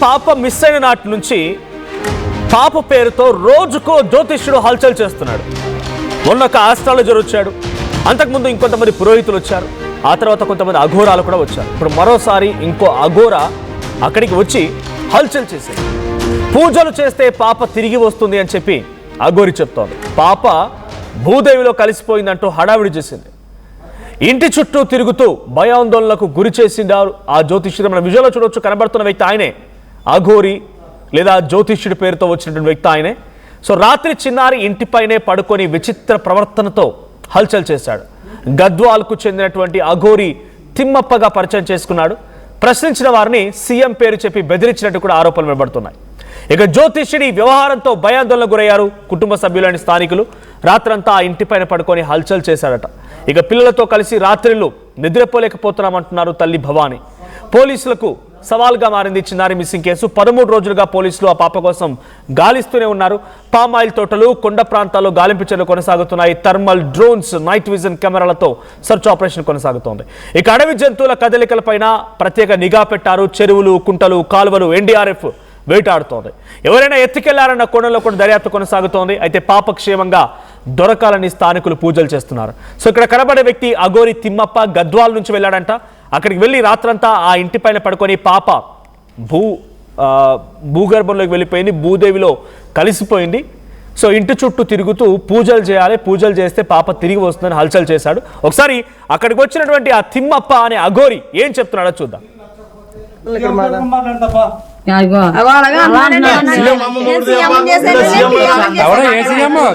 పాప మిస్ అయిన నాటి నుంచి పాప పేరుతో రోజుకో జ్యోతిష్యుడు హల్చల్ చేస్తున్నాడు. మొన్న ఒక ఆస్ట్రాలజర్ వచ్చాడు, అంతకుముందు ఇంకొంతమంది పురోహితులు వచ్చారు, ఆ తర్వాత కొంతమంది అఘోరాలు కూడా వచ్చారు. ఇప్పుడు మరోసారి ఇంకో అఘోరా అక్కడికి వచ్చి హల్చల్ చేసింది. పూజలు చేస్తే పాప తిరిగి వస్తుంది అని చెప్పి అఘోరి చెప్తోంది. పాప భూదేవిలో కలిసిపోయిందంటూ హడావిడి చేసింది. ఇంటి చుట్టూ తిరుగుతూ భయాందోళనకు గురి చేసిండారు ఆ జ్యోతిష్యుడు. మన విజువల్లో చూడొచ్చు, కనబడుతున్న వ్యక్తి ఆయనే అఘోరి లేదా జ్యోతిష్యుడి పేరుతో వచ్చినటువంటి వ్యక్తి ఆయనే. సో రాత్రి చిన్నారి ఇంటిపైనే పడుకొని విచిత్ర ప్రవర్తనతో హల్చల్ చేశాడు. గద్వాల్కు చెందినటువంటి అఘోరి తిమ్మప్పగా పరిచయం చేసుకున్నాడు. ప్రశ్నించిన వారిని సీఎం పేరు చెప్పి బెదిరించినట్టు కూడా ఆరోపణలు వినబడుతున్నాయి. ఇక జ్యోతిష్యుడి వ్యవహారంతో భయాందోళనకు గురయ్యారు కుటుంబ సభ్యులని స్థానికులు. రాత్రంతా ఆ ఇంటిపైన పడుకొని హల్చల్ చేశాడట. ఇక పిల్లలతో కలిసి రాత్రిళ్ళు నిద్రపోలేకపోతున్నామంటున్నారు తల్లి భవాని. పోలీసులకు సవాల్గా మారింది చిన్నారి మిస్సింగ్ కేసు. 13 రోజులుగా పోలీసులు ఆ పాప కోసం గాలిస్తూనే ఉన్నారు. పామాయిల్ తోటలు, కొండ ప్రాంతాల్లో గాలింపు చర్యలు కొనసాగుతున్నాయి. థర్మల్ డ్రోన్స్, నైట్ విజన్ కెమెరాలతో సెర్చ్ ఆపరేషన్ కొనసాగుతోంది. ఇక అడవి జంతువుల కదలికలపైన ప్రత్యేక నిఘా పెట్టారు. చెరువులు, కుంటలు, కాలువలు ఎన్డీఆర్ఎఫ్ వేటాడుతోంది. ఎవరైనా ఎత్తుకెళ్లారన్న కోణంలో కూడా దర్యాప్తు కొనసాగుతోంది. అయితే పాప క్షేమంగా దొరకాలని స్థానికులు పూజలు చేస్తున్నారు. సో ఇక్కడ కనబడే వ్యక్తి అఘోరి తిమ్మప్ప గద్వాల్ నుంచి వెళ్ళాడంట. అక్కడికి వెళ్ళి రాత్రంతా ఆ ఇంటిపైన పడుకొని పాప భూగర్భంలోకి వెళ్ళిపోయింది, భూదేవిలో కలిసిపోయింది. సో ఇంటి చుట్టూ తిరుగుతూ పూజలు చేయాలి, పూజలు చేస్తే పాప తిరిగి వస్తుందని హల్చల్ చేశాడు. ఒకసారి అక్కడికి వచ్చినటువంటి ఆ తిమ్మప్ప అనే అఘోరి ఏం చెప్తున్నాడో చూద్దాం.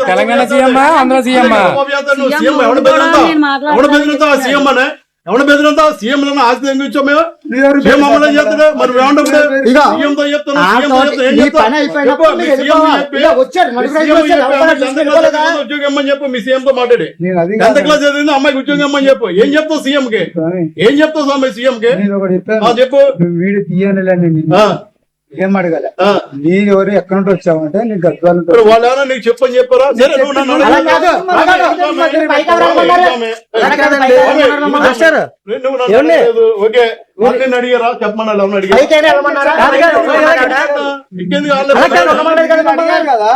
తెలంగాణ సీఎం, ఆంధ్ర సీఎం ఎవడ బెదిరంతా సీఎం ఆస్తి తెంగించాం మేము. సీఎం అమలు చేస్తాడు మరి సీఎంతో ఉద్యోగం ఇమ్మని చెప్పు. మీ సీఎం తో మాట్లాడి 10th క్లాస్ చదివింది అమ్మాయికి ఉద్యోగం ఇమ్మని చెప్పు. ఏం చెప్తావు సీఎం కి? ఏం చెప్తావు స్వామి సీఎం కి? చెప్పు. ఏం అడగాల నేను ఎవరు ఎక్కడ నుండి వచ్చావంటే నీకు గద్వాలు వాళ్ళు ఏమన్నా నీకు చెప్పని చెప్పారా? సరే ఓకే అడిగారా చెప్పమన్నా అడిగారు కదా.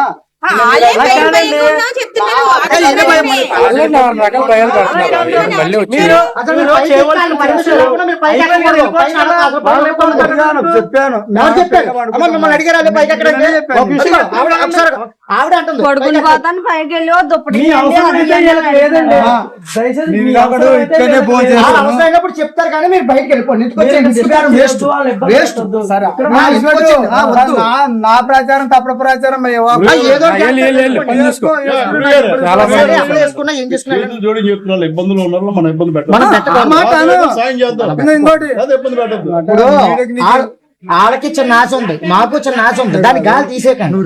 కొడుకుని పోతాను పైకి వెళ్ళి అవసరమైనప్పుడు చెప్తారు కానీ మీరు బయటకు వెళ్ళిపోండి. నా ప్రచారం తప్పుడు ప్రచారం ఏదో జోడి చెప్తున్నారు ఇబ్బందులు ఉన్నారు. మన ఇబ్బంది సాయం చేద్దాం. ఇబ్బంది పెట్టద్దు. వాళ్ళకి చిన్న ఆశ ఉంది, మాకు చిన్న ఆశ ఉంది. దాన్ని గాలి తీసేకండి.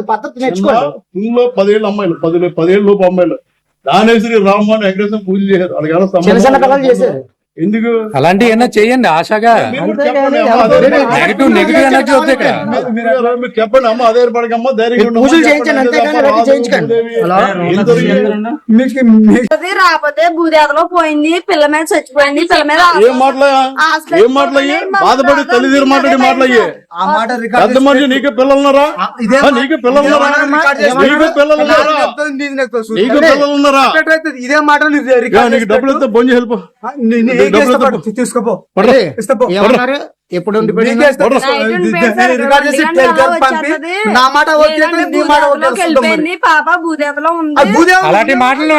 పద్ధతి నేర్చుకోవాలి. 10 ఏళ్ళ అమ్మాయిలు 10 ఏళ్ళ లోపు అమ్మాయిలు దానేశ్వరి రామ్మోహన్ వెంకటేశ్వరం పూజ చేశారు. చిన్న చిన్న పిల్లలు చేశారు. ఎందుకు అలాంటివి ఏమన్నా చెయ్యండి ఆశగా. నెగిటివ్ ఎనర్జీ వద్దు ఇక్కడ. చెప్పండి అమ్మ, అదే పడకమ్మ ధైర్యం పూజలు చేయించండి అంతేగాని చేయించకండి. రాకపోతే భూదేవలో పోయింది, పిల్ల మీద చచ్చిపోయింది, పిల్ల మీద ఏం మాటలయ్యే బాధపడి తల్లిదండ్రులు మాట్లాడి మాటలయ్యే. పెద్ద మనిషి నీకు పిల్లలున్నారా? నీకు పిల్లలున్నారా? నీకు పిల్లలున్నారా? ఇదే మాట నీకు డబ్బులు ఇస్తే బొంజి హెల్ప్ తీసుకోపో. ఎప్పుడు పాప భూదేవలో ఉంది. అలాంటి మాటలు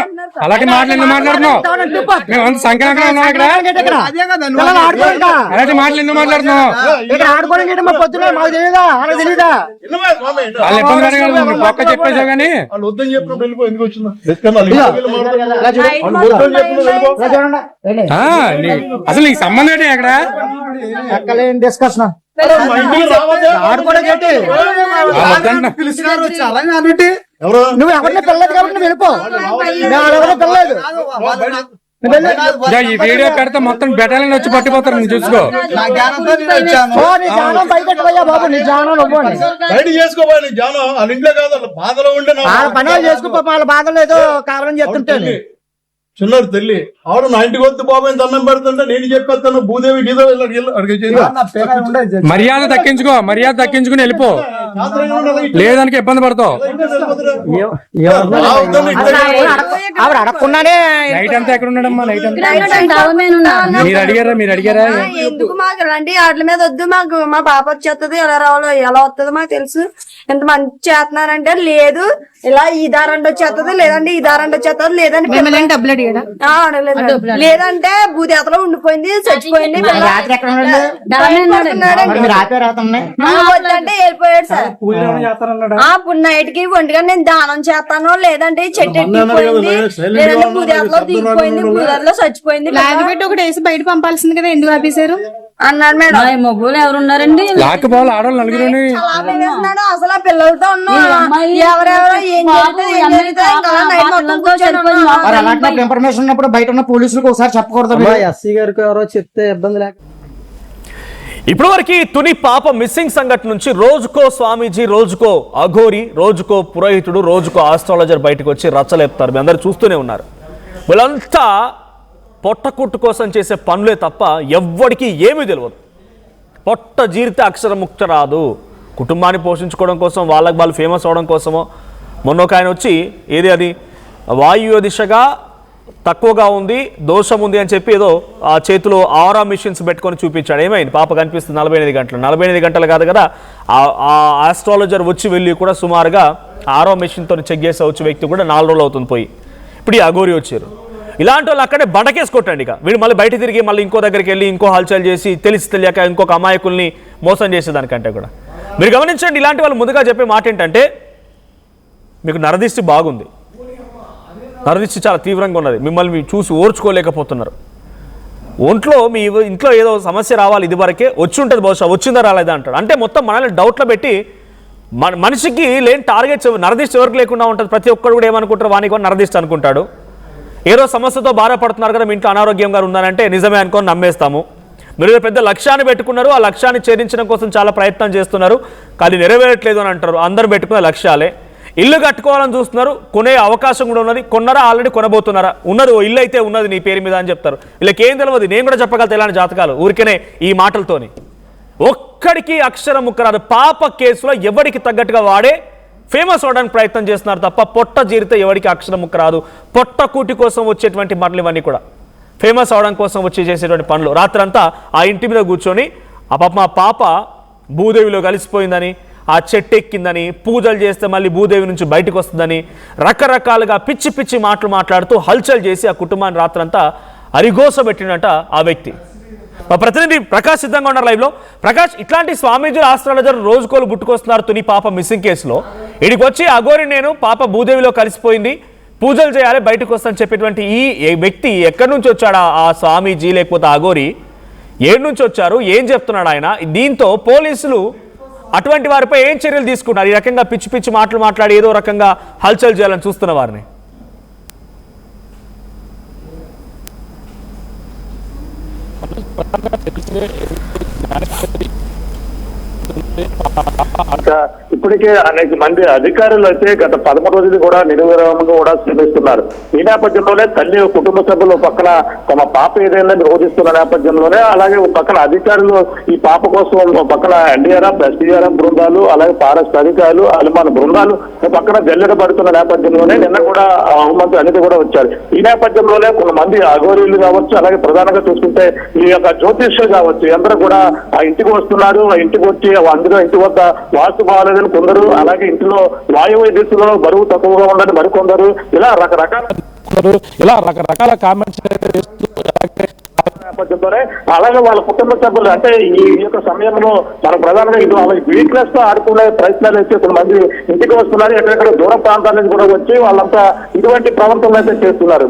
ఎందుకు మాట్లాడుతున్నావు? మేము సంక్రాంతి ఉన్నాం ఇక్కడ. అలాంటి మాటలు ఎందుకు మాట్లాడుతున్నావు? వాళ్ళు ఇబ్బంది పడగలరు. పక్క చెప్పేసావు కానీ వాళ్ళు వద్దని చెప్పినప్పుడు వెళ్ళిపో. ఎందుకు వచ్చిందా అసలు నీకు సంబంధం ఏంటి అక్కడ? డిస్కషన్ నువ్వు ఎవరిని పిల్లలేదు కాబట్టి నువ్వు వెళ్ళిపో. పిల్లలేదు ఇక ఈ వీడియో పెడితే మొత్తం బెటాలియన్ వచ్చి పట్టిపోతారు, నువ్వు చూసుకో. నా జ్ఞానంతో నేను వచ్చాను. ఓ, నీ జ్ఞానం బయటెట్టుకోయ్యా బాబు, నీ జ్ఞానం నువ్వు అని. బయట చేసుకోబోయే నీ జానం వాళ్ళ ఇంట్లో కాదు, వాళ్ళ బాధలో ఉండే నా వాళ్ళ పనులు చేసుకో, వాళ్ళ బాధలు ఏదో కావాలని చెప్తుంటే చిన్నారు తల్లి ఆవిడ నా ఇంటికి వద్దు బాబాయ్ దండం పెడుతుంటే నేను చెప్పేస్తాను భూదేవి గీదో నా పేరు ఉండేది. మర్యాద దక్కించుకుని వెళ్ళిపో, లేదానికి ఇబ్బంది పడతావు. ఆవిడ అడగకుండానే నైట్ అంతా ఎక్కడ ఉన్నాడమ్మా? నైట్ అంతా మీరు అడిగారా? ఎందుకు మాకు ఇలాంటి వాటి మీద వద్దు, మాకు మా పాప వచ్చేస్తుంది, ఎలా రావాలో ఎలా వస్తుందో మాకు తెలుసు. ఎంత మంచి చేస్తున్నారంటే లేదు, ఇలా ఈ దారంటే వచ్చేస్తుంది, లేదంటే ఈ దారంటే వచ్చేస్తుంది, లేదంటే లేదంటే భూదేతలో ఉండిపోయింది, చచ్చిపోయింది. రాత్రి ఎక్కడ ఉన్నాడు? మీరు రాత్రి రాత్రి వద్దంటే వెళ్ళిపోయాడు సార్. ఇప్పుడు నైట్ కి ఒంటిగా నేను దానం చేస్తాను, లేదంటే చెట్టు ఎట్టిపోయింది, లేదంటే భూదేతలో దిగిపోయింది, భూదేతలో చచ్చిపోయింది పెట్టి ఒకటి వేసి బయట పంపాల్సింది కదా, ఎందుకు ఆపేశారు అన్నాడు మేడం. మొగ్గులు ఎవరున్నారండి? లాక్కపోవాలి ఆడవాళ్ళు నలుగురు. అసలు ఆ పిల్లలతో ఎవరెవరో ఏం అలాంటి ఇన్ఫర్మేషన్ ఉన్నప్పుడు బయట ఉన్న పోలీసులకు ఒకసారి చెప్పకూడదు. ఎస్సీ గారికి ఎవరో చెప్తే ఇబ్బంది లేక ఇప్పటి వరకు తుని పాప మిస్సింగ్ సంఘటన నుంచి రోజుకో స్వామీజీ, రోజుకో అఘోరి, రోజుకో పురోహితుడు, రోజుకో ఆస్ట్రాలజర్ బయటకు వచ్చి రచ్చలేపుతారు. మీ అందరూ చూస్తూనే ఉన్నారు. వీళ్ళంతా పొట్టకుట్టు కోసం చేసే పనులే తప్ప ఎవ్వడికి ఏమీ తెలియదు. పొట్ట జీరితే అక్షరముక్త రాదు. కుటుంబాన్ని పోషించుకోవడం కోసం, వాళ్ళు ఫేమస్ అవడం కోసమో. మొన్న ఒక ఆయన వచ్చి అది వాయువ్య దిశగా తక్కువగా ఉంది, దోషం ఉంది అని చెప్పి ఏదో ఆ చేతిలో ఆరా మిషన్స్ పెట్టుకొని చూపించాడు. ఏమైంది? పాప కనిపిస్తుంది 48 గంటలు. 48 గంటలు కాదు కదా, ఆ ఆస్ట్రాలజర్ వచ్చి వెళ్ళి కూడా సుమారుగా ఆరో మిషన్తో చెక్ చేసే వచ్చే వ్యక్తి కూడా 4 రోజులు అవుతుంది పోయి. ఇప్పుడు ఈ అఘోరి వచ్చారు. ఇలాంటి వాళ్ళు అక్కడే బండకేసి కొట్టండి. ఇక వీడు మళ్ళీ బయట తిరిగి మళ్ళీ ఇంకో దగ్గరికి వెళ్ళి ఇంకో హల్చల్ చేసి తెలియక ఇంకొక అమాయకుల్ని మోసం చేసేదానికంటే కూడా మీరు గమనించండి. ఇలాంటి వాళ్ళు ముందుగా చెప్పే మాట ఏంటంటే, మీకు నరదిష్టి బాగుంది, నరదిష్టి చాలా తీవ్రంగా ఉన్నది, మిమ్మల్ని చూసి ఓర్చుకోలేకపోతున్నారు, మీ ఇంట్లో ఏదో సమస్య రావాలి, ఇది వరకే వచ్చి ఉంటుంది, బహుశా వచ్చిందా రాలేదా అంటాడు. అంటే మొత్తం మనల్ని డౌట్లో పెట్టి మనిషికి లేని టార్గెట్స్, నరదిష్టి ఎవరికి లేకుండా ఉంటుంది. ప్రతి ఒక్కరు కూడా ఏమనుకుంటారు, వానికి కూడా నరదిష్టి అనుకుంటాడు. ఏదో సమస్యతో బాధపడుతున్నారు కదా, మీ ఇంట్లో అనారోగ్యంగా ఉన్నారంటే నిజమే అనుకొని నమ్మేస్తాము. మీరు పెద్ద లక్ష్యాన్ని పెట్టుకున్నారు, ఆ లక్ష్యాన్ని ఛేదించడం కోసం చాలా ప్రయత్నం చేస్తున్నారు, కానీ నెరవేరట్లేదు అని అంటారు. అందరూ పెట్టుకునే లక్ష్యాలే. ఇల్లు కట్టుకోవాలని చూస్తున్నారు, కొనే అవకాశం కూడా ఉన్నది, కొన్నారా, ఆల్రెడీ కొనబోతున్నారా, ఉన్నది ఓ ఇల్లు అయితే ఉన్నది నీ పేరు మీద అని చెప్తారు. వీళ్ళకి ఏం తెలియదు. నేను కూడా చెప్పగలుగుతా ఇలాంటి జాతకాలు ఊరికేనే ఈ మాటలతోని. ఒక్కడికి అక్షరం ముక్కరాదు. పాప కేసులో ఎవరికి తగ్గట్టుగా వాడే ఫేమస్ అవడానికి ప్రయత్నం చేస్తున్నారు తప్ప పొట్ట జీరితే ఎవరికి అక్షరం ముక్క రాదు. పొట్ట కూటి కోసం వచ్చేటువంటి పనులు ఇవన్నీ కూడా ఫేమస్ అవడం కోసం వచ్చి చేసేటువంటి పనులు. రాత్రంతా ఆ ఇంటి మీద కూర్చొని మా పాప భూదేవిలో కలిసిపోయిందని, ఆ చెట్టు ఎక్కిందని, పూజలు చేస్తే మళ్ళీ భూదేవి నుంచి బయటకు వస్తుందని రకరకాలుగా పిచ్చి పిచ్చి మాటలు మాట్లాడుతూ హల్చల్ చేసి ఆ కుటుంబాన్ని రాత్రంతా అరిగోసబెట్టినట ఆ వ్యక్తి. మా ప్రతినిధి ప్రకాష్ సిద్ధంగా ఉన్నారు లైవ్లో. ప్రకాష్, ఇట్లాంటి స్వామీజీలు, ఆస్ట్రాలజర్ రోజుకోలు బుట్టుకొస్తున్నారు తుని పాప మిస్సింగ్ కేసులో. ఇడికి వచ్చి అఘోరి నేను పాప భూదేవిలో కలిసిపోయింది, పూజలు చేయాలి, బయటకు వస్తానని చెప్పేటువంటి ఈ వ్యక్తి ఎక్కడి నుంచి వచ్చాడు? ఆ స్వామీజీ లేకపోతే అఘోరి ఏడు నుంచి వచ్చారు, ఏం చెప్తున్నాడు ఆయన? దీంతో పోలీసులు అటువంటి వారిపై ఏం చర్యలు తీసుకున్నారు? ఈ రకంగా పిచ్చి పిచ్చి మాటలు మాట్లాడి ఏదో రకంగా హల్చల్ చేయాలని చూస్తున్న వారిని. ఇప్పటికే అనేక మంది అధికారులు అయితే గత 13 రోజులు కూడా నిర్విరామంగా కూడా శ్రమిస్తున్నారు. ఈ నేపథ్యంలోనే తల్లి కుటుంబ సభ్యులు పక్కన తమ పాప ఏదైనా రోధిస్తున్న నేపథ్యంలోనే, అలాగే పక్కన అధికారులు ఈ పాప కోసం పక్కన ఎన్డీఆర్ఎఫ్, ఎస్డీఆర్ఎఫ్ బృందాలు, అలాగే ఫారెస్ట్ అధికారులు, అనుమాన బృందాలు పక్కన జల్లెడ పడుతున్న నేపథ్యంలోనే నిన్న కూడా హోంమంత్రి అనిత కూడా వచ్చారు. ఈ నేపథ్యంలోనే కొంతమంది అఘోరీలు కావచ్చు, అలాగే ప్రధానంగా చూసుకుంటే ఈ యొక్క జ్యోతిష్యులు కావచ్చు, అందరూ కూడా ఆ ఇంటికి వస్తున్నారు. ఆ ఇంటికి వచ్చి అందులో ఇంటి వద్ద వాస్తు బాగాలేదని కొందరు, అలాగే ఇంటిలో వాయువ్య దిశలో బరువు తక్కువగా ఉందని మరికొందరు, ఇలా రకరకాల కామెంట్స్ నేపథ్యంలోనే అలాగే వాళ్ళ కుటుంబ సభ్యులు అంటే ఈ యొక్క సమయంలో మన ప్రధానంగా ఇది వాళ్ళ వీక్నెస్ తో ఆడుకునే ప్రయత్నాలు అయితే కొంతమంది ఇంటికి వస్తున్నారు. ఎక్కడెక్కడ దూర ప్రాంతాల నుంచి కూడా వచ్చి వాళ్ళంతా ఇటువంటి ప్రవర్తనలు అయితే చేస్తున్నారు.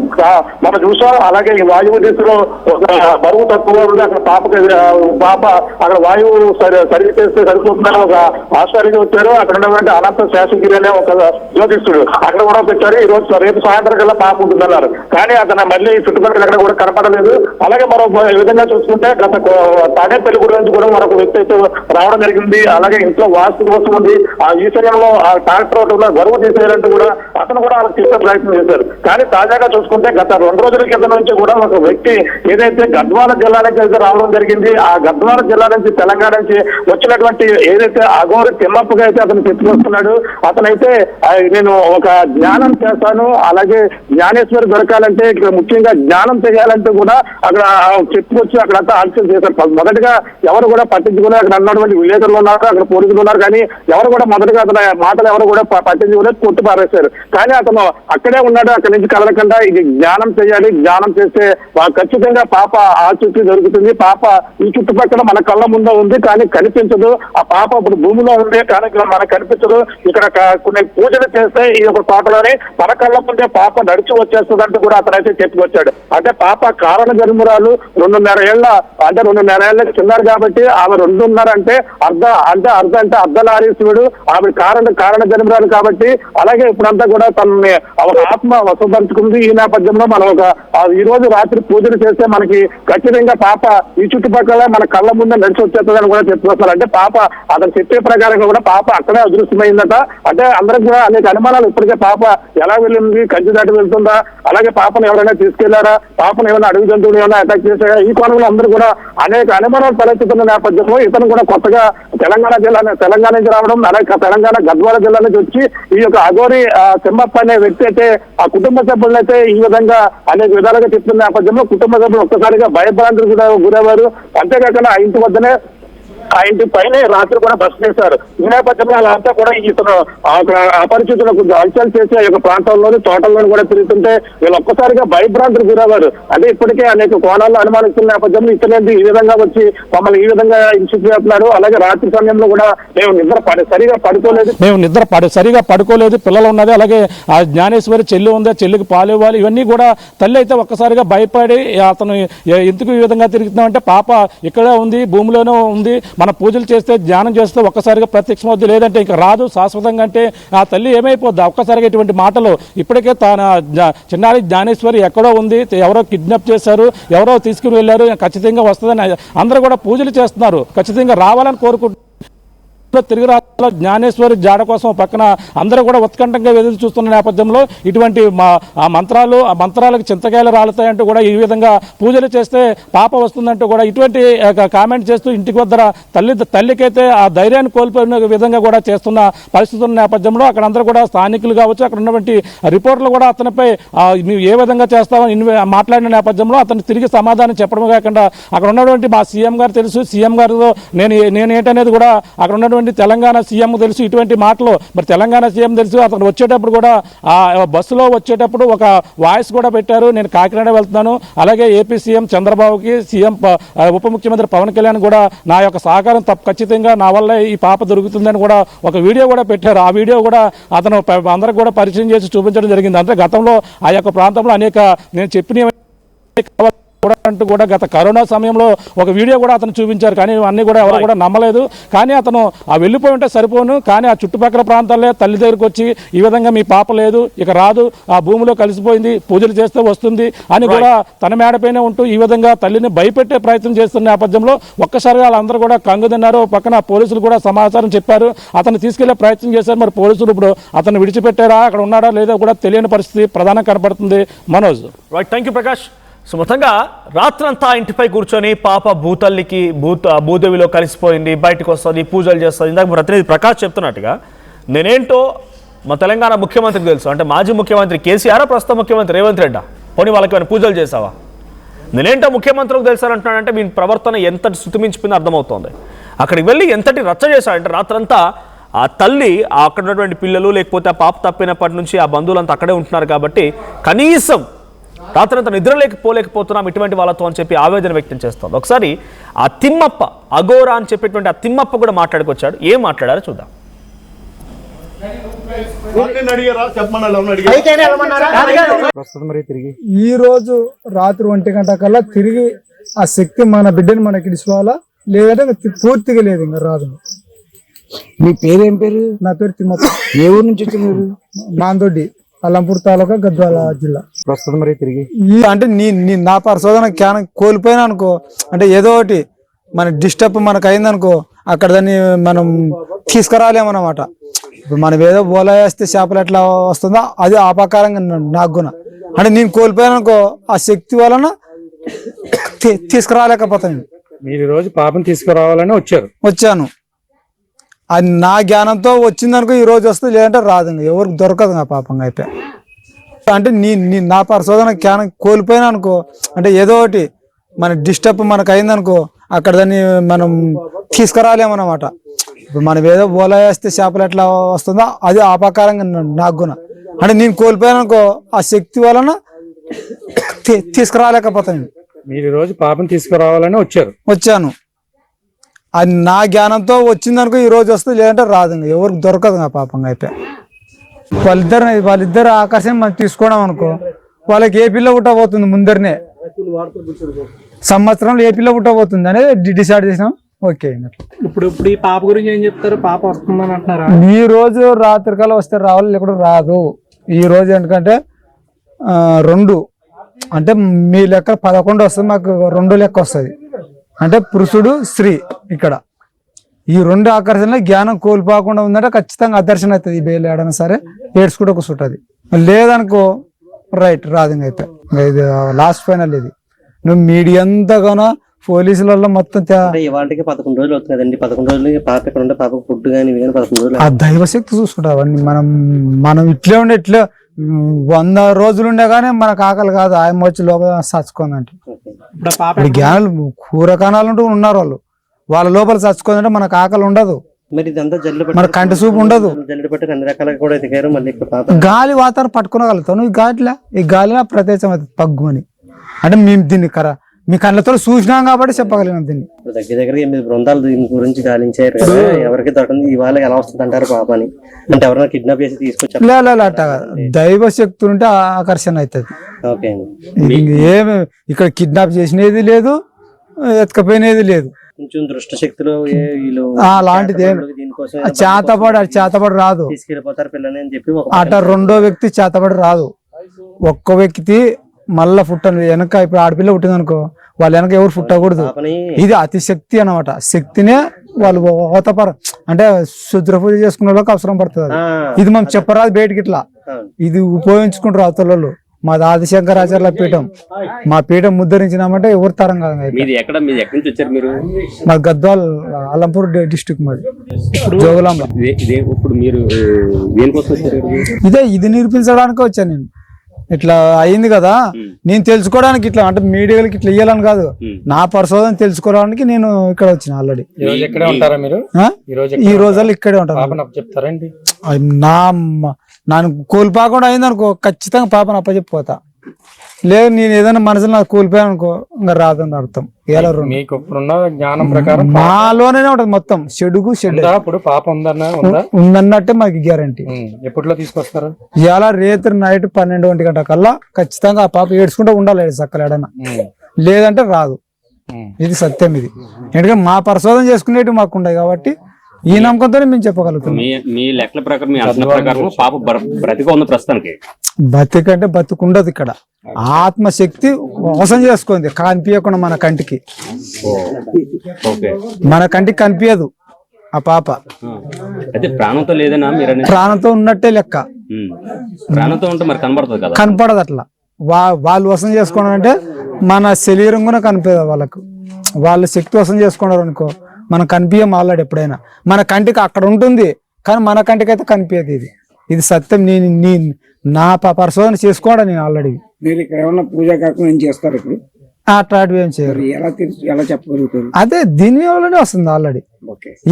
మనం చూసాం. అలాగే ఈ వాయువు దిశలో ఒక బరువు తక్కువ ఉంది, అక్కడ పాప అక్కడ వాయువు సర్వీస్ చేస్తే సరిపోతుందని ఒక ఆశ్చర్యంగా వచ్చారు. అక్కడ ఉన్నటువంటి అనంత శేషగిరి అనే ఒక జ్యోతిష్యుడు అక్కడ కూడా పెట్టారు. ఈ రోజు రేపు సాయంత్రం కల్లా పాప ఉంటుందన్నారు. కానీ అతను మళ్ళీ చుట్టుపక్కల ఎక్కడ కూడా కనపడలేదు. అలాగే మరో విధంగా చూసుకుంటే గత తాడేపల్లి గుడి నుంచి కూడా మరొక వ్యక్తి అయితే రావడం జరిగింది. అలాగే ఇంట్లో వాస్తు కోసం ఉంది. ఆ ఈశ్వర్యంలో ఆ ట్రాక్టర్ ఒకటి గొడవ తీసేయాలంటూ కూడా అతను కూడా వాళ్ళకి తీసే ప్రయత్నం చేశారు. కానీ తాజాగా చూసుకుంటే గత 2 రోజుల కింద నుంచి కూడా ఒక వ్యక్తి ఏదైతే గద్వాల జిల్లా నుంచి అయితే రావడం జరిగింది. ఆ గద్వాల జిల్లా నుంచి తెలంగాణ నుంచి వచ్చినటువంటి ఏదైతే అఘోరి తిమ్మప్పగా అయితే అతను చెప్పుకొస్తున్నాడు. అతనైతే నేను ఒక జ్ఞానం చేస్తాను, అలాగే జ్ఞానేశ్వరి దొరకాలంటే ఇక్కడ ముఖ్యంగా జ్ఞానం చేయాలంటూ కూడా అక్కడ చెప్పుకొచ్చి అక్కడంతా ఆలోచన చేశారు. మొదటిగా ఎవరు కూడా పట్టించుకుని అక్కడ అన్నటువంటి విలేకరులు ఉన్నారు, అక్కడ పోలీసులు ఉన్నారు. కానీ ఎవరు కూడా మొదటిగా అతని మాటలు ఎవరు కూడా పట్టించుకుని కొట్టు పారేశారు. కానీ అతను అక్కడే ఉన్నాడు. అక్కడి నుంచి కదలకుండా ఇది జ్ఞానం చేయాలి, జ్ఞానం చేస్తే ఖచ్చితంగా పాప ఆచూకీ దొరుకుతుంది. పాప ఈ చుట్టుపక్కల మన కళ్ళ ముందు ఉంది కానీ కనిపించదు. ఆ పాప ఇప్పుడు భూమిలో ఉంది కానీ మనకు కనిపించదు. ఇక్కడ కొన్ని పూజలు చేస్తే ఈ యొక్క తోటలోనే మన కళ్ళ ముందే పాప నడిచి వచ్చేస్తుంది అంటూ కూడా అతనైతే చెప్పుకొచ్చాడు. అంటే పాప కారణ జన్మురాలు 2.5 ఏళ్ల అంటే 2.5 ఏళ్ళ చిన్నారు కాబట్టి ఆమె 2.5 అంటే అర్ధనారీశ్వరుడు. ఆమె కారణ జన్మురాలు కాబట్టి అలాగే ఇప్పుడంతా కూడా తనని ఆత్మ వశపరుచుకుంది. ఈ నేపథ్యంలో మనం ఈ రోజు రాత్రి పూజలు చేస్తే మనకి ఖచ్చితంగా పాప ఈ చుట్టుపక్కల మన కళ్ళ ముందే నడిచి వచ్చేస్తుందని కూడా చెప్పుకొస్తారు. అంటే పాప అతను చెప్పే ప్రకారంగా కూడా పాప అక్కడే అదృశ్యమైందట. అంటే అందరికి కూడా అనేక అనుమానాలు ఇప్పటికే పాప ఎలా వెళ్ళింది, కంచి దాటి వెళ్తుందా, అలాగే పాపను ఎవరైనా తీసుకెళ్లారా, పాపను ఏమైనా అడవి జంతువులు ఏమైనా అటాక్ చేశారా, ఈ కోణంలో అందరూ కూడా అనేక అనుమానాలు తలెత్తుతున్న నేపథ్యంలో ఇతను కూడా కొత్తగా తెలంగాణ నుంచి రావడం, అలాగే తెలంగాణ గద్వాల జిల్లా నుంచి వచ్చి ఈ యొక్క అఘోరి తిమ్మప్ప అనే వ్యక్తి అయితే ఆ కుటుంబ సభ్యులైతే ఈ విధంగా అనేక విధాలుగా చెప్తున్న నేపథ్యంలో కుటుంబ సభ్యులు ఒక్కసారిగా భయభ్రాంతులు కూడా గురయ్యారు. అంతేకాకుండా ఆ ఇంటి వద్దనే ఆ ఇంటి పైన రాత్రి కూడా బస్ చేశారు. ఈ నేపథ్యంలో వాళ్ళంతా కూడా ఇతను అపరిచితులకు హల్చల్ చేసి ఆ యొక్క ప్రాంతాల్లోని తోటల్లోని కూడా తిరుగుతుంటే వీళ్ళు ఒక్కసారిగా భయభ్రాంతులు గురయ్యారు. అదే ఇప్పటికే అనేక కోణాల్లో అనుమానిస్తున్న నేపథ్యంలో ఇతనేది ఈ విధంగా వచ్చి మమ్మల్ని ఈ విధంగా హింసించి చేస్తున్నారు. అలాగే రాత్రి సమయంలో కూడా మేము సరిగా పడుకోలేదు, పిల్లలు ఉన్నది, అలాగే ఆ జ్ఞానేశ్వరి చెల్లి ఉంది, చెల్లికి పాలు ఇవ్వాలి, ఇవన్నీ కూడా తల్లి అయితే ఒక్కసారిగా భయపడి అతను ఎందుకు ఈ విధంగా తిరుగుతున్నామంటే పాప ఇక్కడే ఉంది, భూమిలోనే ఉంది, మన పూజలు చేస్తే ధ్యానం చేస్తే ఒక్కసారిగా ప్రత్యక్షమవుద్ది, లేదంటే ఇంకా రాదు శాశ్వతంగా అంటే ఆ తల్లి ఏమైపోద్ది. ఒక్కసారిగా ఇటువంటి మాటలు ఇప్పటికే చిన్నారి జ్ఞానేశ్వరి ఎక్కడో ఉంది, ఎవరో కిడ్నాప్ చేశారు, ఎవరో తీసుకుని వెళ్ళారు, ఖచ్చితంగా వస్తుందని అందరూ కూడా పూజలు చేస్తున్నారు, ఖచ్చితంగా రావాలని కోరుకుంటున్నారు. తిరిగి రాష్ట్రంలో జ్ఞానేశ్వరి జాడ కోసం పక్కన అందరూ కూడా ఉత్కంఠంగా ఎదురు చూస్తున్న నేపథ్యంలో ఇటువంటి ఆ మంత్రాలకు చింతకాయలు రాలుతాయంటూ కూడా ఈ విధంగా పూజలు చేస్తే పాప వస్తుందంటూ కూడా ఇటువంటి కామెంట్ చేస్తూ ఇంటికి వద్ద తల్లికైతే ఆ ధైర్యాన్ని కోల్పోయిన విధంగా కూడా చేస్తున్న పరిస్థితుల నేపథ్యంలో అక్కడ అందరూ కూడా స్థానికులు కావచ్చు, అక్కడ ఉన్నటువంటి రిపోర్టర్లు కూడా అతనిపై మేము ఏ విధంగా చేస్తామని మాట్లాడిన నేపథ్యంలో అతను తిరిగి సమాధానం చెప్పడం కాకుండా అక్కడ ఉన్నటువంటి మా సీఎం గారు తెలుసు, సీఎం గారితో నేను ఏంటనేది కూడా అక్కడ ఉన్నటువంటి తెలంగాణ సీఎం తెలుసు. ఇటువంటి మాటలు మరి తెలంగాణ సీఎం తెలుసు. అతను వచ్చేటప్పుడు కూడా ఆ బస్సులో వచ్చేటప్పుడు ఒక వాయిస్ కూడా పెట్టారు, నేను కాకినాడ వెళ్తున్నాను, అలాగే ఏపీ సీఎం చంద్రబాబుకి, సీఎం ఉప ముఖ్యమంత్రి పవన్ కళ్యాణ్ కూడా నా యొక్క సహకారం ఖచ్చితంగా నా వల్ల ఈ పాప దొరుకుతుందని కూడా ఒక వీడియో కూడా పెట్టారు. ఆ వీడియో కూడా అతను అందరికి కూడా పరిచయం చేసి చూపించడం జరిగింది. అంటే గతంలో ఆ యొక్క ప్రాంతంలో అనేక నేను చెప్పిన అంటూ కూడా గత కరోనా సమయంలో ఒక వీడియో కూడా అతను చూపించారు. కానీ అన్ని కూడా ఎవరు కూడా నమ్మలేదు. కానీ అతను వెళ్ళిపోయి ఉంటే సరిపోను, కానీ ఆ చుట్టుపక్కల ప్రాంతాల్లో తల్లి దగ్గరికి వచ్చి ఈ విధంగా మీ పాప లేదు, ఇక రాదు, ఆ భూమిలో కలిసిపోయింది, పూజలు చేస్తే వస్తుంది అని కూడా తన మేడపైనే ఉంటూ ఈ విధంగా తల్లిని భయపెట్టే ప్రయత్నం చేస్తున్న నేపథ్యంలో ఒక్కసారిగా వాళ్ళందరూ కూడా కంగు తిన్నారు. పక్కన పోలీసులు కూడా సమాచారం చెప్పారు, అతను తీసుకెళ్లే ప్రయత్నం చేశారు. మరి పోలీసులు ఇప్పుడు అతను విడిచిపెట్టారా, అక్కడ ఉన్నాడా లేదో కూడా తెలియని పరిస్థితి ప్రధానంగా కనపడుతుంది. Manoj. Right, thank you Prakash. So మొత్తంగా రాత్రంతా ఇంటిపై కూర్చొని పాప భూతల్లికి భూదేవిలో కలిసిపోయింది, బయటకు వస్తుంది, పూజలు చేస్తుంది. ఇందాక ప్రతినిధి ప్రకాష్ చెప్తున్నట్టుగా నేనేంటో మా తెలంగాణ ముఖ్యమంత్రికి తెలుసు, అంటే మాజీ ముఖ్యమంత్రి కేసీఆర్, ప్రస్తుత ముఖ్యమంత్రి రేవంత్ రెడ్డి, పోనీ వాళ్ళకి ఏమైనా పూజలు చేసావా, నేనేంటో ముఖ్యమంత్రికి తెలుసానంటున్నాడంటే మీ ప్రవర్తన ఎంతటి శృతిమించిపోయిందో అర్థమవుతోంది. అక్కడికి వెళ్ళి ఎంతటి రచ్చ చేశాడంటే రాత్రంతా ఆ తల్లి అక్కడ ఉన్నటువంటి పిల్లలు లేకపోతే ఆ పాప తప్పినప్పటి నుంచి ఆ బంధువులంతా అక్కడే ఉంటున్నారు కాబట్టి కనీసం రాత్రంతా నిద్రలేకపోలేకపోతున్నాం ఇటువంటి వాళ్ళతో అని చెప్పి ఆవేదన వ్యక్తం చేస్తోంది. ఒకసారి ఆ తిమ్మప్ప, అఘోరా అని చెప్పేటువంటి ఆ తిమ్మప్ప కూడా మాట్లాడుకొచ్చాడు. ఏం మాట్లాడారో చూద్దాం. ఈ రోజు రాత్రి 1 గంట కల్లా తిరిగి ఆ శక్తి మన బిడ్డని మనకి ఇసుకోవాలా, లేదంటే పూర్తిగా లేదు, ఇంకా రాదు. మీ పేరేం పేరు? నా పేరు తిమ్మప్ప. ఏ ఊరు నుంచి వచ్చారు? మాందొడ్డి, అల్లంపూర్ తాలూకా, గద్వాల జిల్లా. ప్రస్తుతం మరి తిరిగి అంటే నా పరిశోధన జ్ఞానం కోల్పోయినా అనుకో, అంటే ఏదో ఒకటి మన డిస్టర్బ్ మనకు అయిందనుకో, అక్కడ దాన్ని మనం తీసుకురాలేమన్నమాట. ఇప్పుడు మనం ఏదో బోలా వేస్తే చేపలు ఎట్లా వస్తుందో అది ఆ ప్రకారంగా నాకు గుణ. అంటే నేను కోల్పోయాను అనుకో, ఆ శక్తి వలన తీసుకురాలేకపోతాను. మీరు ఈ రోజు పాపం తీసుకురావాలని వచ్చాను. అది నా జ్ఞానంతో వచ్చిందనుకో ఈ రోజు వస్తుంది, లేదంటే రాదు. ఎవరికి దొరకదు నా పాపంగా అయితే. అంటే నా పరిశోధన జ్ఞానం కోల్పోయినా అనుకో, అంటే ఏదో ఒకటి మన డిస్టర్బ్ మనకు అయిందనుకో, అక్కడ దాన్ని మనం తీసుకురాలేమన్నమాట. ఇప్పుడు మనం ఏదో బోలా వేస్తే చేపలు ఎట్లా వస్తుందో అది ఆ ప్రకారంగా నాకు గుణ. అంటే నేను కోల్పోయాను అనుకో, ఆ శక్తి వలన తీసుకురాలేకపోతాను. మీరు ఈ రోజు పాపం తీసుకురావాలని వచ్చాను. అది నా జ్ఞానంతో వచ్చిందనుకో ఈ రోజు వస్తుంది, లేదంటే రాదు. ఎవరికి దొరకదు నా పాపంగా అయితే. వాళ్ళిద్దరు ఆకర్షణ మనం తీసుకోవడం అనుకో, వాళ్ళకి ఏ పిల్ల పుట్టబోతుంది ముందరనే, సంవత్సరంలో ఏ పిల్ల పుట్టబోతుంది అనేది డిసైడ్ చేసినాం. ఓకే. ఇప్పుడు ఈ పాప గురించి ఏం చెప్తారు? పాప వస్తుందని అంటున్నారా? ఈ రోజు రాత్రికాల వస్తే రావాలి, లేకుండా రాదు. ఈ రోజు ఎందుకంటే 2 అంటే మీ లెక్క 11 వస్తుంది, మాకు 2 లెక్క వస్తుంది. అంటే పురుషుడు స్త్రీ. ఇక్కడ ఈ 2 ఆకర్షణలో జ్ఞానం కోల్పోకుండా ఉందంటే ఖచ్చితంగా అదర్శనం అవుతుంది. ఈ బేలు ఏడైనా సరే ఏడ్చుకుంటే కూర్చుంటుంది. లేదనుకో రైట్ రాదు. ఇంకా అయితే ఇది లాస్ట్ ఫైనల్. ఇది నువ్వు మీడియా అంతగానో పోలీసులలో మొత్తం ఇవాళకి 11 రోజులు అవుతుంది కదండి. 11 రోజులు పాప ఇక్కడ ఉంటే పాపకు ఫుడ్ కానీ 11 రోజులు ఆ దైవశక్తి చూసుకుంటావు. అవన్నీ మనం ఇట్లే ఉండే ఇట్లా 100 రోజులు ఉండే కానీ మనకు ఆకలి కాదు. ఆయన వచ్చి లోపల చచ్చుకోందంటే ఇప్పుడు జ్ఞానాలు కూరకాణాలు ఉంటూ ఉన్నారు. వాళ్ళ లోపల చచ్చుకోదంటే మనకు ఆకలి ఉండదు. మరి ఇదంతా మన కంటి చూపు ఉండదు. జల్లు పెట్టి అన్ని రకాలుగా కూడా ఎదిగారు. మళ్ళీ గాలి వాతావరణం పట్టుకోగలుగుతావు. ఈ గాలిలో ప్రత్యేకం అవుతుంది పగ్గుమని. అంటే మేము దీన్ని మీ కళ్ళతో చూసినాం కాబట్టి చెప్పగలిగినాం దీన్ని. దగ్గర దగ్గర 8 బృందాలు దీని గురించి గాలించారు కదా. ఎవరికి దొరకదు ఇవాళ ఎలా వస్తుంది అంటారు పాపని? అంటే ఎవరైనా కిడ్నాప్ చేసి తీసుకొచ్చారు? అట్ట దైవ శక్తి ఉంటే ఆకర్షణ అవుతుంది. ఓకే. ఏమి ఇక్కడ కిడ్నాప్ చేసినది లేదు, ఎత్తుకపోయినది లేదు. కొంచెం దృష్ట శక్తిలో అలాంటిది చేతపడి రాదు. తీసుకెళ్ళిపోతారు పిల్లని అని చెప్పి అట 2వ వ్యక్తి చేతపడి రాదు. ఒక్క వ్యక్తి మళ్ళా పుట్టను వెనక. ఇప్పుడు ఆడపిల్ల పుట్టింది అనుకో, వాళ్ళ వెనక ఎవరు పుట్టకూడదు. ఇది అతి శక్తి అన్నమాట. శక్తినే వాళ్ళు ఓతపర అంటే శుద్ర పూజ చేసుకునే వాళ్ళకి అవసరం పడుతుంది. ఇది మనం చెప్పరాదు బయటికి. ఇట్లా ఇది ఉపయోగించుకుంటారు అవతల. మాది ఆదిశంకరాచార్యుల పీఠం. మా పీఠం ముద్దరించినామంటే ఎవరు తరం కాదు. మా గద్వాల్ అల్లంపూర్ డిస్ట్రిక్ట్ మాది, జోగులాంబ. ఇది నిరూపించడానికి వచ్చాను నేను. ఇట్లా అయింది కదా, నేను తెలుసుకోవడానికి ఇట్లా అంటే మీడియాలకి ఇట్లా ఇయ్యాలని కాదు, నా పరిశోధన తెలుసుకోవడానికి నేను ఇక్కడ వచ్చిన. ఆల్రెడీ ఈ రోజుల్లో ఇక్కడే ఉంటారు. చెప్తారండి. నన్ను కోల్పోకుండా అయింది అనుకో, ఖచ్చితంగా పాపను అప్పచెప్పిపోతా. లేదు నేను ఏదైనా మనసులో నాకు కోల్పోయాను అనుకో, ఇంకా రాదని అర్థం. జ్ఞానం ప్రకారం మాలోనే ఉంటది మొత్తం. చెడుగు ఇప్పుడు పాప ఉందన్నట్టే మాకు గ్యారంటీ. ఎప్పట్లో తీసుకొస్తారు? ఇలా రేత్రి నైట్ 12 గంటల కల్లా ఖచ్చితంగా ఆ పాప ఏడ్చుకుంటూ ఉండాలి సక్కలు ఏడైనా, లేదంటే రాదు. ఇది సత్యం. ఇది ఎందుకంటే మా పరిశోధన చేసుకునేవి మాకు ఉండదు కాబట్టి ఈ నమ్మకంతోనే మేము చెప్పగలుగుతాం. మీ లెక్కల ప్రకారం, మీ అంచనా ప్రకారం పాప బ్రతిగా ఉంది ప్రస్తుతానికి. బతికంటే బతుకుండదు. ఇక్కడ ఆత్మశక్తి మోసం చేసుకుంది, కనిపించకుండా మన కంటికి. మన కంటికి కనిపించదు ఆ పాప. అయితే ప్రాణంతో లేదనా? ప్రాణంతో ఉన్నట్టే లెక్క. ప్రాణంతో ఉంటే మరి కనబడుతుంది కదా? కనపడదు. అట్లా వాళ్ళు వసం చేసుకోవడం అంటే మన శరీరం కూడా కనిపించదు వాళ్ళకు. వాళ్ళ శక్తి వసం చేసుకున్నారు అనుకో, మనం కనిపించం. ఆల్రెడీ ఎప్పుడైనా మన కంటికి అక్కడ ఉంటుంది, కానీ మన కంటికి అయితే కనిపించదు. ఇది సత్యం. నేను నా పరిశోధన చేసుకోవడం. నేను ఆల్రెడీ మీరు ఇక్కడ ఏమన్నా పూజా కార్యక్రమం ఏం చేస్తారు? ఇప్పుడు అట్లాంటివి ఏం చేయరు. ఎలా చెప్పగలుగుతారు? అదే దీని వల్లనే వస్తుంది ఆల్రెడీ.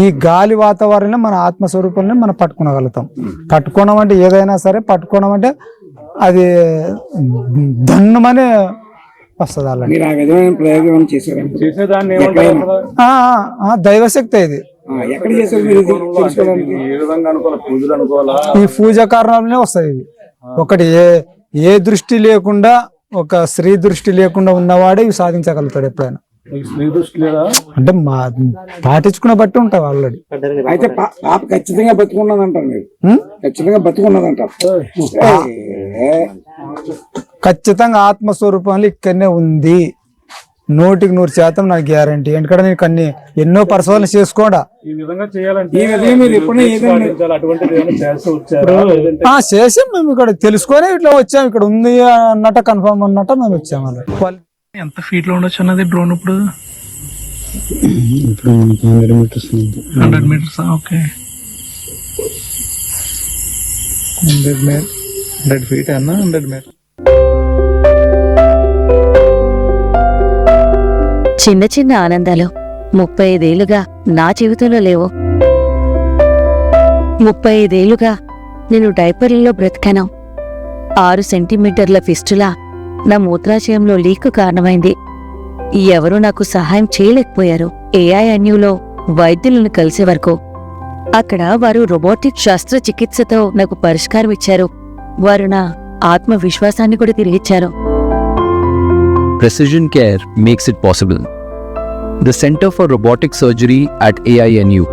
ఈ గాలి వాతావరణం మన ఆత్మస్వరూపాన్ని మనం పట్టుకోగలుగుతాం. పట్టుకోవడం అంటే ఏదైనా సరే పట్టుకోవడం అంటే అది ధన్యమని వస్తుంది అలా. మీరు ఆ విధమైన ప్రయోగం ఏమైనా చేశారండి? చేసేదాన్ని దైవశక్తి ఇది. ఎక్కడ చేశారు మీరు ఇది తెలుసుకోవడానికి? ఏ విధంగా అనుకోవాలి? పూజలు అనుకోవాలా? ఈ పూజా కారణాలనే వస్తుంది ఇది. ఒకటి ఏ దృష్టి లేకుండా, ఒక స్త్రీ దృష్టి లేకుండా ఉన్నవాడే ఇవి సాధించగలుగుతాడు ఎప్పుడైనా. స్త్రీ దృష్టి లేదా? అంటే మా పాటించుకున్న బట్టి ఉంటావు ఆల్రెడీ. అయితే పాప ఖచ్చితంగా బతుకున్నది అంటారు మీరు? ఖచ్చితంగా బతుకున్నది అంటారు. ఖచ్చితంగా ఆత్మస్వరూపంలో ఇక్కడనే ఉంది, 100% నాకు గ్యారంటీ. ఎందుకంటే నేను ఎన్నో పరిశోధనలు చేసుకోడా ఈ విధంగా చేయాలంటే ఈ విధంగా మీరు ఎప్పుడైనా ఏదైనా అటువంటిది ఏమైనా చేస్తూ వచ్చారా? చేసి మేము ఇక్కడ తెలుసుకొని ఇట్లా వచ్చాం, ఇక్కడ ఉంది అన్నట్టు కన్ఫర్మ్ అన్నట్టు మేము వచ్చాము. అలా ఎంత ఫీట్ లో ఉండొచ్చు అన్నది డ్రోన్ ఇప్పుడు? 100 మీటర్స్. ఓకే, 100 ఫీట్ అన్న, 100 మీటర్. చిన్న చిన్న ఆనందాలు 35 ఏళ్లుగా నా జీవితంలో లేవు. 35 ఏళ్లుగా నేను డైపర్లలో బ్రతికాను. 6 సెంటీమీటర్ల ఫిస్టులా నా మూత్రాశయంలో లీక్ కారణమైంది. ఎవరూ నాకు సహాయం చేయలేకపోయారు. AINUలో వైద్యులను కలిసే వరకు. అక్కడ వారు రోబోటిక్ శస్త్రచికిత్సతో నాకు పరిష్కారం ఇచ్చారు. వారు నా ఆత్మవిశ్వాసాన్ని కూడా తిరిగిచ్చారు. Precision Care makes it possible. The Center for Robotic Surgery at AINU